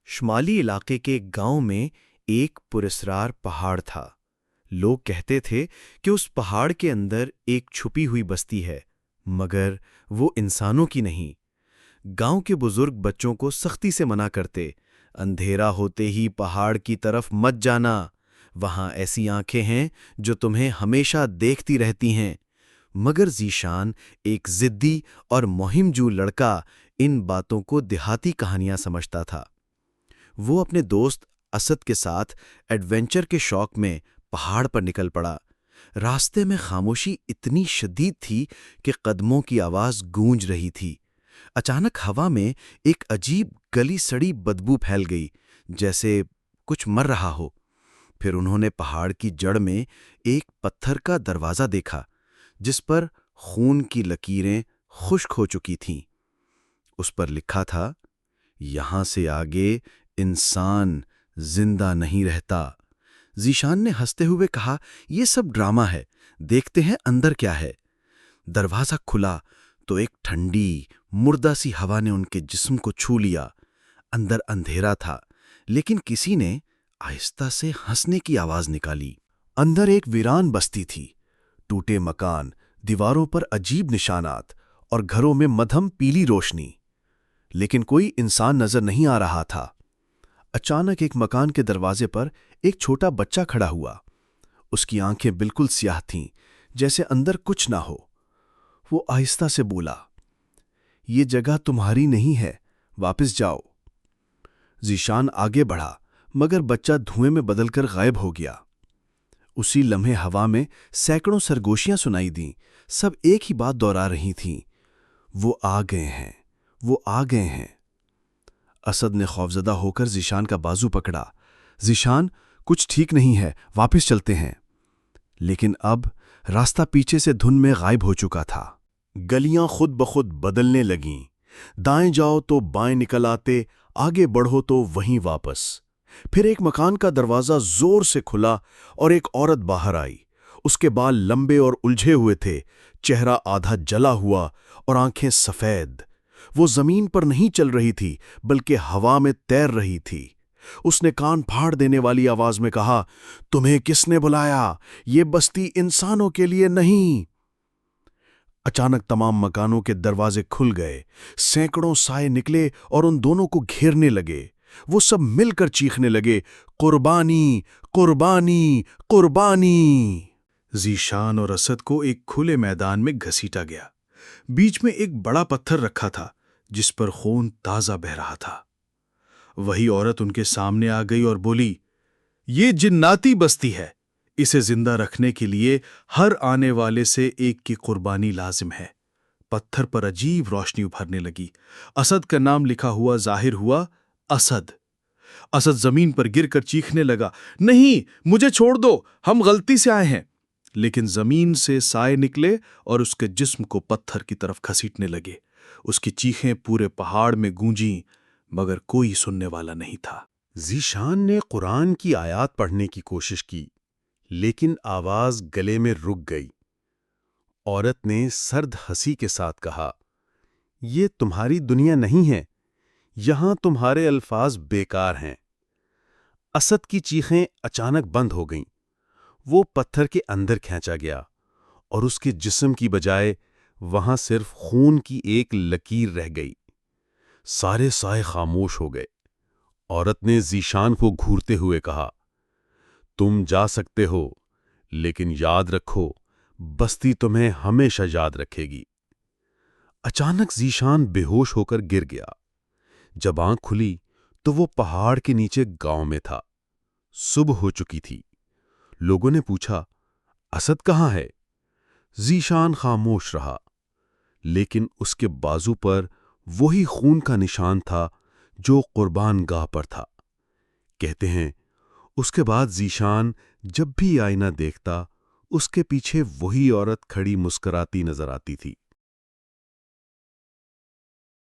شمالی علاقے کے گاؤں میں ایک پراسرار پہاڑ تھا۔ لوگ کہتے تھے کہ اس پہاڑ کے اندر ایک چھپی ہوئی بستی ہے، مگر وہ انسانوں کی نہیں۔ گاؤں کے بزرگ بچوں کو سختی سے منع کرتے، اندھیرا ہوتے ہی پہاڑ کی طرف مت جانا، وہاں ایسی آنکھیں ہیں جو تمہیں ہمیشہ دیکھتی رہتی ہیں۔ مگر ذیشان، ایک ضدی اور مہم جو لڑکا، ان باتوں کو دیہاتی کہانیاں سمجھتا تھا۔ وہ اپنے دوست اسد کے ساتھ ایڈونچر کے شوق میں پہاڑ پر نکل پڑا۔ راستے میں خاموشی اتنی شدید تھی کہ قدموں کی آواز گونج رہی تھی۔ اچانک ہوا میں ایک عجیب گلی سڑی بدبو پھیل گئی، جیسے کچھ مر رہا ہو۔ پھر انہوں نے پہاڑ کی جڑ میں ایک پتھر کا دروازہ دیکھا، جس پر خون کی لکیریں خشک ہو چکی تھیں۔ اس پر لکھا تھا، یہاں سے آگے انسان زندہ نہیں رہتا۔ ذیشان نے ہنستے ہوئے کہا، یہ سب ڈرامہ ہے، دیکھتے ہیں اندر کیا ہے۔ دروازہ کھلا تو ایک ٹھنڈی، مردہ سی ہوا نے ان کے جسم کو چھو لیا۔ اندر اندھیرا تھا، لیکن کسی نے آہستہ سے ہنسنے کی آواز نکالی۔ اندر ایک ویران بستی تھی، ٹوٹے مکان، دیواروں پر عجیب نشانات اور گھروں میں مدھم پیلی روشنی، لیکن کوئی انسان نظر نہیں آ رہا تھا۔ اچانک ایک مکان کے دروازے پر ایک چھوٹا بچہ کھڑا ہوا۔ اس کی آنکھیں بالکل سیاہ تھیں، جیسے اندر کچھ نہ ہو۔ وہ آہستہ سے بولا، یہ جگہ تمہاری نہیں ہے، واپس جاؤ۔ ذیشان آگے بڑھا، مگر بچہ دھوئیں میں بدل کر غائب ہو گیا۔ اسی لمحے ہوا میں سینکڑوں سرگوشیاں سنائی دیں، سب ایک ہی بات دہرا رہی تھیں، وہ آ گئے ہیں، وہ آ گئے ہیں۔ اسد نے خوفزدہ ہو کر ذیشان کا بازو پکڑا۔ ذیشان، کچھ ٹھیک نہیں ہے، واپس چلتے ہیں۔ لیکن اب راستہ پیچھے سے دھند میں غائب ہو چکا تھا۔ گلیاں خود بخود بدلنے لگیں، دائیں جاؤ تو بائیں نکل آتے، آگے بڑھو تو وہیں واپس۔ پھر ایک مکان کا دروازہ زور سے کھلا اور ایک عورت باہر آئی۔ اس کے بال لمبے اور الجھے ہوئے تھے، چہرہ آدھا جلا ہوا اور آنکھیں سفید۔ وہ زمین پر نہیں چل رہی تھی، بلکہ ہوا میں تیر رہی تھی۔ اس نے کان پھاڑ دینے والی آواز میں کہا، تمہیں کس نے بلایا؟ یہ بستی انسانوں کے لیے نہیں۔ اچانک تمام مکانوں کے دروازے کھل گئے، سینکڑوں سائے نکلے اور ان دونوں کو گھیرنے لگے۔ وہ سب مل کر چیخنے لگے، قربانی، قربانی، قربانی۔ ذیشان اور اسد کو ایک کھلے میدان میں گھسیٹا گیا۔ بیچ میں ایک بڑا پتھر رکھا تھا، جس پر خون تازہ بہہ رہا تھا۔ وہی عورت ان کے سامنے آ گئی اور بولی، یہ جناتی بستی ہے، اسے زندہ رکھنے کے لیے ہر آنے والے سے ایک کی قربانی لازم ہے۔ پتھر پر عجیب روشنی ابھرنے لگی۔ اسد کا نام لکھا ہوا ظاہر ہوا، اسد۔ اسد زمین پر گر کر چیخنے لگا، نہیں، مجھے چھوڑ دو، ہم غلطی سے آئے ہیں۔ لیکن زمین سے سائے نکلے اور اس کے جسم کو پتھر کی طرف گھسیٹنے لگے۔ اس کی چیخیں پورے پہاڑ میں گونجیں، مگر کوئی سننے والا نہیں تھا۔ ذیشان نے قرآن کی آیات پڑھنے کی کوشش کی، لیکن آواز گلے میں رک گئی۔ عورت نے سرد ہنسی کے ساتھ کہا، یہ تمہاری دنیا نہیں ہے، یہاں تمہارے الفاظ بیکار ہیں۔ اسد کی چیخیں اچانک بند ہو گئیں۔ وہ پتھر کے اندر کھینچا گیا اور اس کے جسم کی بجائے وہاں صرف خون کی ایک لکیر رہ گئی۔ سارے سائے خاموش ہو گئے۔ عورت نے ذیشان کو گھورتے ہوئے کہا، تم جا سکتے ہو، لیکن یاد رکھو، بستی تمہیں ہمیشہ یاد رکھے گی۔ اچانک ذیشان بے ہوش ہو کر گر گیا۔ جب آنکھ کھلی تو وہ پہاڑ کے نیچے گاؤں میں تھا۔ صبح ہو چکی تھی۔ لوگوں نے پوچھا، اسد کہاں ہے؟ ذیشان خاموش رہا، لیکن اس کے بازو پر وہی خون کا نشان تھا جو قربان گاہ پر تھا۔ کہتے ہیں، اس کے بعد ذیشان جب بھی آئینہ دیکھتا، اس کے پیچھے وہی عورت کھڑی مسکراتی نظر آتی تھی۔